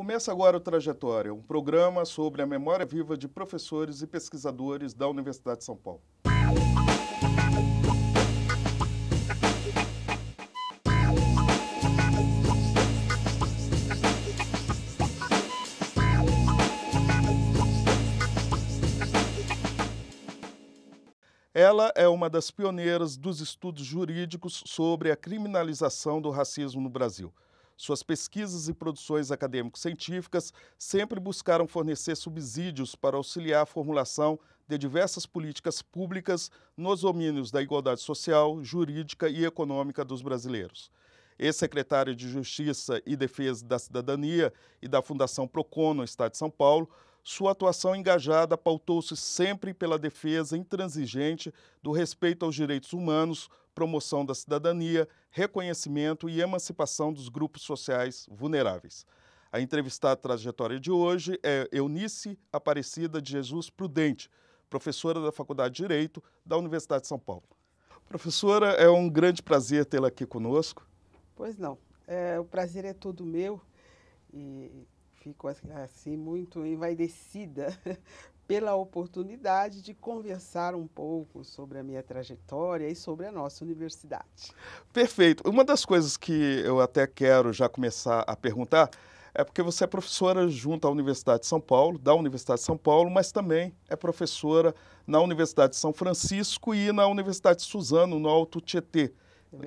Começa agora o Trajetória, um programa sobre a memória viva de professores e pesquisadores da Universidade de São Paulo. Ela é uma das pioneiras dos estudos jurídicos sobre a criminalização do racismo no Brasil. Suas pesquisas e produções acadêmico-científicas sempre buscaram fornecer subsídios para auxiliar a formulação de diversas políticas públicas nos domínios da igualdade social, jurídica e econômica dos brasileiros. Ex-secretária de Justiça e Defesa da Cidadania e da Fundação Procon no Estado de São Paulo, sua atuação engajada pautou-se sempre pela defesa intransigente do respeito aos direitos humanos, promoção da cidadania, reconhecimento e emancipação dos grupos sociais vulneráveis. A entrevistada trajetória de hoje é Eunice Aparecida de Jesus Prudente, professora da Faculdade de Direito da Universidade de São Paulo. Professora, é um grande prazer tê-la aqui conosco. Pois não, o prazer é todo meu e fico assim muito envaidecida pela oportunidade de conversar um pouco sobre a minha trajetória e sobre a nossa universidade. Perfeito. Uma das coisas que eu até quero já começar a perguntar é porque você é professora junto à Universidade de São Paulo, da Universidade de São Paulo, mas também é professora na Universidade de São Francisco e na Universidade de Suzano, no Alto Tietê,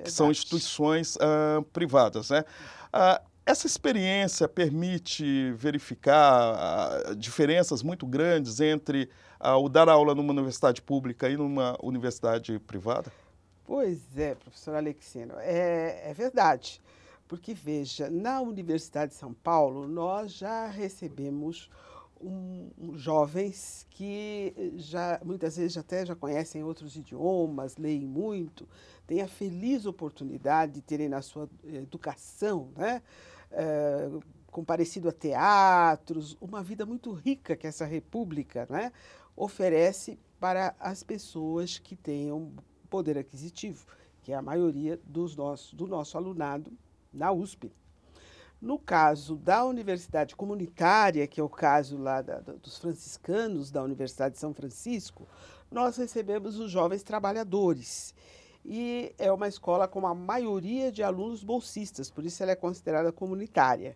que são instituições privadas, né? Essa experiência permite verificar diferenças muito grandes entre o dar aula numa universidade pública e numa universidade privada? Pois é, professor Alexino, é verdade. Porque, veja, na Universidade de São Paulo, nós já recebemos jovens que muitas vezes até já conhecem outros idiomas, leem muito, têm a feliz oportunidade de terem na sua educação, né, comparecido a teatros, uma vida muito rica que essa república, né, oferece para as pessoas que tenham poder aquisitivo, que é a maioria do nosso alunado na USP. No caso da universidade comunitária, que é o caso lá dos franciscanos da Universidade de São Francisco, nós recebemos os jovens trabalhadores. E é uma escola com a maioria de alunos bolsistas, por isso ela é considerada comunitária.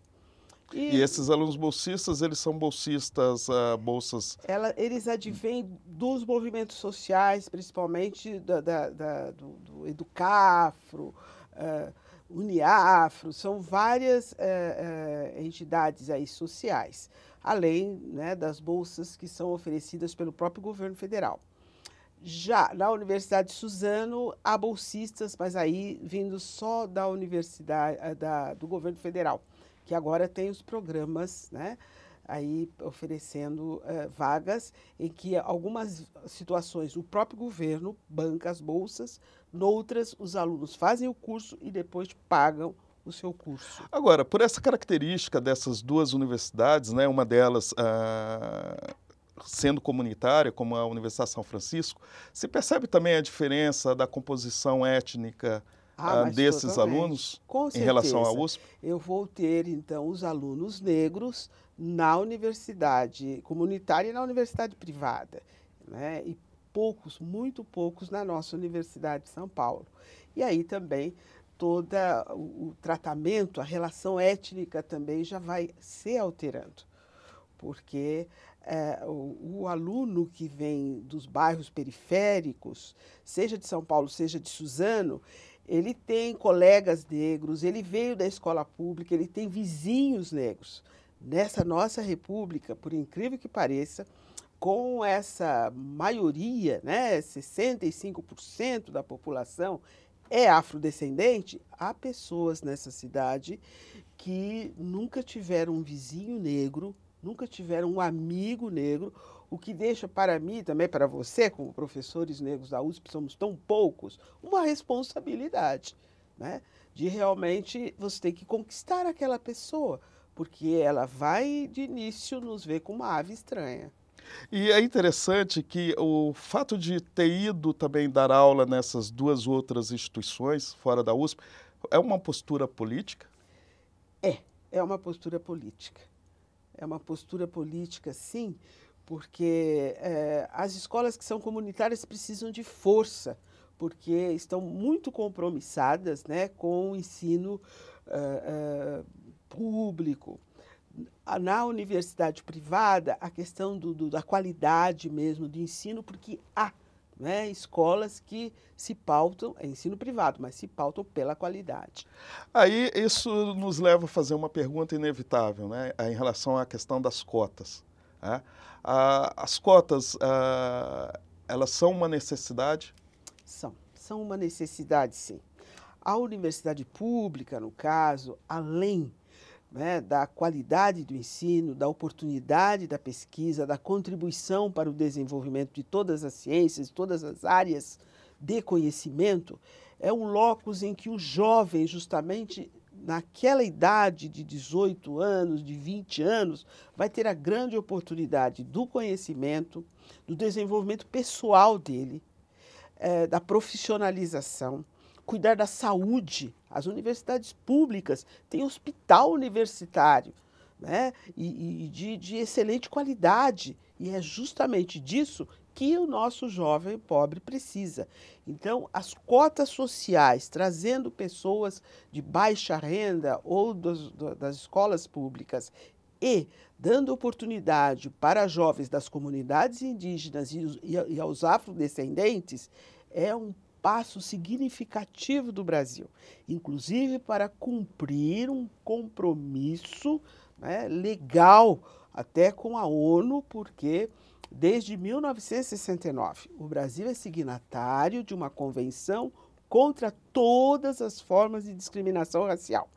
E esses alunos bolsistas, eles são bolsistas, bolsas... Eles advêm dos movimentos sociais, principalmente do Educafro, Uniafro, são várias entidades aí sociais, além, né, das bolsas que são oferecidas pelo próprio governo federal. Já na Universidade de Suzano, há bolsistas, mas aí vindo só da universidade, do governo federal, que agora tem os programas, né, aí oferecendo vagas em que algumas situações o próprio governo banca as bolsas, noutras os alunos fazem o curso e depois pagam o seu curso. Agora, por essa característica dessas duas universidades, né, uma delas sendo comunitária, como a Universidade de São Francisco, se percebe também a diferença da composição étnica desses alunos em relação à USP? Eu vou ter, então, os alunos negros na universidade comunitária e na universidade privada, né? E poucos, muito poucos na nossa Universidade de São Paulo. E aí também todo o tratamento, a relação étnica também já vai se alterando, porque o aluno que vem dos bairros periféricos, seja de São Paulo, seja de Suzano, ele tem colegas negros, ele veio da escola pública, ele tem vizinhos negros. Nessa nossa república, por incrível que pareça, com essa maioria, né, 65% da população é afrodescendente, há pessoas nessa cidade que nunca tiveram um vizinho negro, nunca tiveram um amigo negro, o que deixa para mim, também para você, como professores negros da USP, somos tão poucos, uma responsabilidade, né? De realmente você ter que conquistar aquela pessoa, porque ela vai de início nos ver como uma ave estranha. E é interessante que o fato de ter ido também dar aula nessas duas outras instituições, fora da USP, é uma postura política? É uma postura política. é uma postura política, sim, porque as escolas que são comunitárias precisam de força, porque estão muito compromissadas, né, com o ensino público. Na universidade privada, a questão da qualidade mesmo do ensino, porque há, né, escolas que se pautam, é ensino privado, mas se pautam pela qualidade. Aí isso nos leva a fazer uma pergunta inevitável, né, em relação à questão das cotas, né? As cotas, elas são uma necessidade? São uma necessidade, sim. A universidade pública, no caso, além, né, da qualidade do ensino, da oportunidade da pesquisa, da contribuição para o desenvolvimento de todas as ciências, de todas as áreas de conhecimento, é um locus em que o jovem, justamente naquela idade de 18 anos, de 20 anos, vai ter a grande oportunidade do conhecimento, do desenvolvimento pessoal dele, da profissionalização, cuidar da saúde. As universidades públicas têm hospital universitário, né? E de excelente qualidade. E é justamente disso que o nosso jovem pobre precisa. Então, as cotas sociais, trazendo pessoas de baixa renda ou das escolas públicas e dando oportunidade para jovens das comunidades indígenas e aos afrodescendentes, é um passo significativo do Brasil, inclusive para cumprir um compromisso, né, legal até com a ONU, porque desde 1969 o Brasil é signatário de uma convenção contra todas as formas de discriminação racial.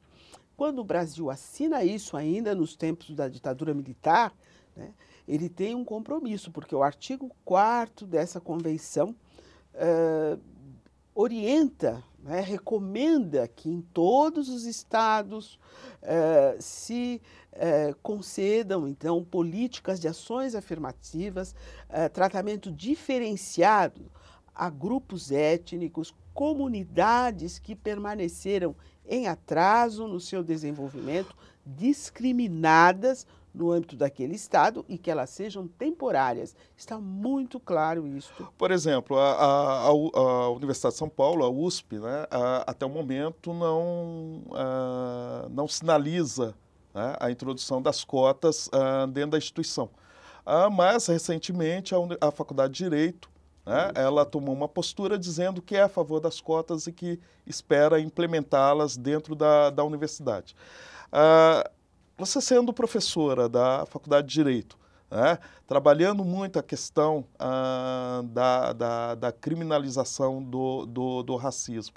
Quando o Brasil assina isso, ainda nos tempos da ditadura militar, né, ele tem um compromisso, porque o artigo 4º dessa convenção orienta, né, recomenda que em todos os estados se concedam, então, políticas de ações afirmativas, tratamento diferenciado a grupos étnicos, comunidades que permaneceram em atraso no seu desenvolvimento, discriminadas no âmbito daquele estado e que elas sejam temporárias. Está muito claro isto. Por exemplo, a Universidade de São Paulo, a USP, né, até o momento não sinaliza, né, a introdução das cotas dentro da instituição. Mas, recentemente, a Faculdade de Direito, né, ela tomou uma postura dizendo que é a favor das cotas e que espera implementá-las dentro da universidade. Você sendo professora da Faculdade de Direito, né, trabalhando muito a questão da criminalização do racismo,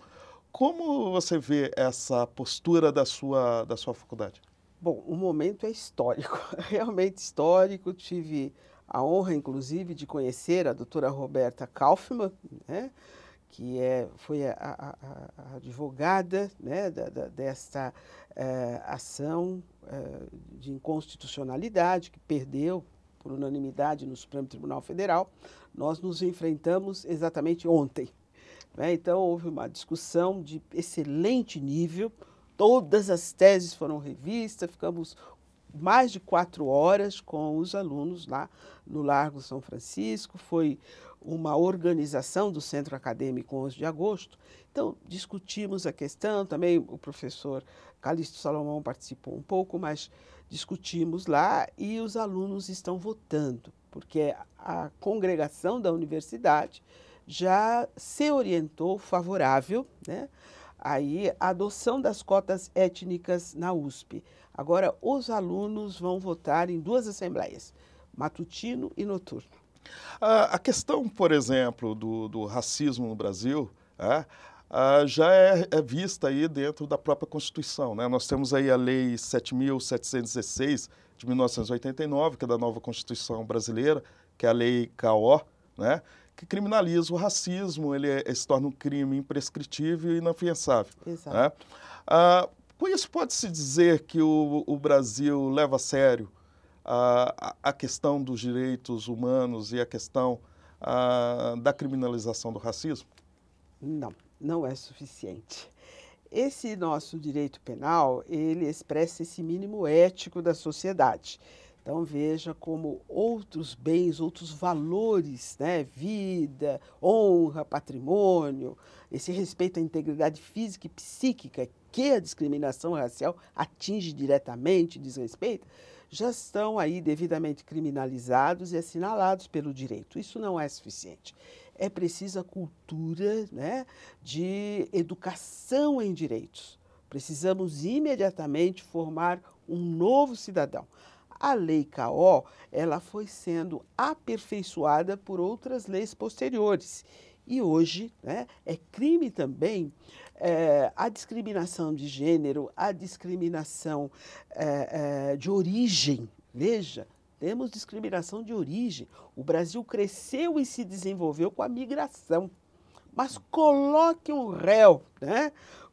como você vê essa postura da sua faculdade? Bom, o momento é histórico, realmente histórico. Tive a honra, inclusive, de conhecer a doutora Roberta Kaufmann, né, que foi a advogada, né, desta ação de inconstitucionalidade, que perdeu por unanimidade no Supremo Tribunal Federal. Nós nos enfrentamos exatamente ontem, né? Então, houve uma discussão de excelente nível, todas as teses foram revistas, ficamos mais de 4 horas com os alunos lá no Largo São Francisco. Foi uma organização do Centro Acadêmico 11 de Agosto. Então, discutimos a questão, também o professor Calixto Salomão participou um pouco, mas discutimos lá e os alunos estão votando, porque a congregação da universidade já se orientou favorável, né, aí a adoção das cotas étnicas na USP. Agora, os alunos vão votar em 2 assembleias, matutino e noturno. A questão, por exemplo, do racismo no Brasil já é vista aí dentro da própria Constituição, né? Nós temos aí a Lei 7.716 de 1989, que é da nova Constituição brasileira, que é a Lei CAO, né, que criminaliza o racismo, ele se torna um crime imprescritível e inafiançável. Exato. Né? Com isso, pode-se dizer que o Brasil leva a sério a questão dos direitos humanos e a questão da criminalização do racismo? Não, não é suficiente. Esse nosso direito penal, ele expressa esse mínimo ético da sociedade. Então, veja como outros bens, outros valores, né, vida, honra, patrimônio, esse respeito à integridade física e psíquica que a discriminação racial atinge diretamente, desrespeita, já estão aí devidamente criminalizados e assinalados pelo direito. Isso não é suficiente. É preciso a cultura, né, de educação em direitos. Precisamos imediatamente formar um novo cidadão. A Lei K.O., ela foi sendo aperfeiçoada por outras leis posteriores. E hoje, né, é crime também a discriminação de gênero, a discriminação de origem. Veja, temos discriminação de origem. O Brasil cresceu e se desenvolveu com a migração. Mas coloque um réu, né,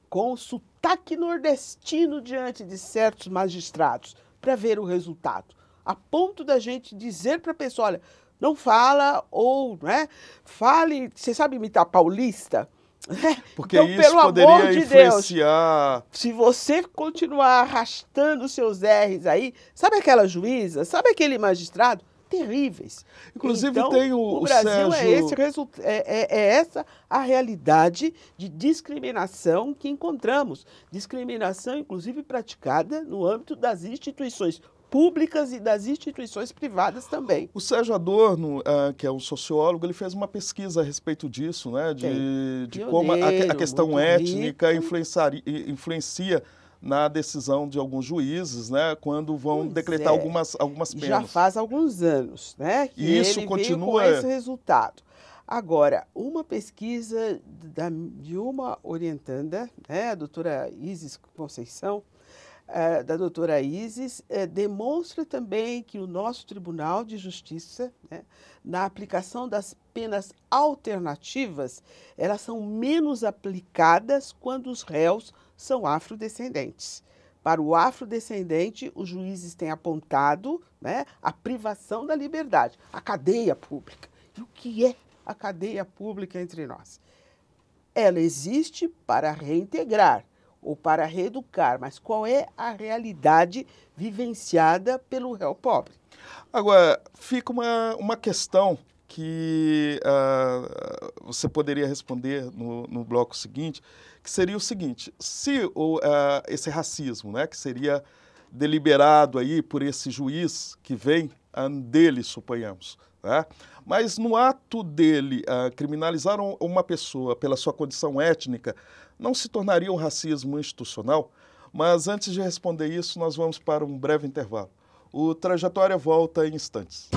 com sotaque nordestino diante de certos magistrados para ver o resultado, a ponto da gente dizer para a pessoa, olha, não fala ou, né, fale, você sabe imitar paulista? Porque então, isso pelo poderia amor de influenciar... Deus, se você continuar arrastando seus R's aí, sabe aquela juíza, sabe aquele magistrado? Terríveis. Inclusive então, tem o Brasil Sérgio... é essa a realidade de discriminação que encontramos. Discriminação, inclusive, praticada no âmbito das instituições públicas e das instituições privadas também. O Sérgio Adorno, que é um sociólogo, ele fez uma pesquisa a respeito disso, né, de como a questão étnica influencia na decisão de alguns juízes, né, quando vão decretar algumas penas. Já faz alguns anos, né, que isso ele continua veio com esse resultado. Agora, uma pesquisa de uma orientanda, né, a doutora Isis Conceição, da doutora Isis, demonstra também que o nosso Tribunal de Justiça, né, na aplicação das penas alternativas, elas são menos aplicadas quando os réus são afrodescendentes. Para o afrodescendente, os juízes têm apontado, né, a privação da liberdade, a cadeia pública. E o que é a cadeia pública entre nós? Ela existe para reintegrar ou para reeducar, mas qual é a realidade vivenciada pelo réu pobre? Agora, fica uma questão que você poderia responder no bloco seguinte, que seria o seguinte: se esse racismo, né, que seria deliberado aí por esse juiz que vem dele, suponhamos, né, mas no ato dele criminalizar uma pessoa pela sua condição étnica, não se tornaria um racismo institucional? Mas antes de responder isso, nós vamos para um breve intervalo. O Trajetória volta em instantes.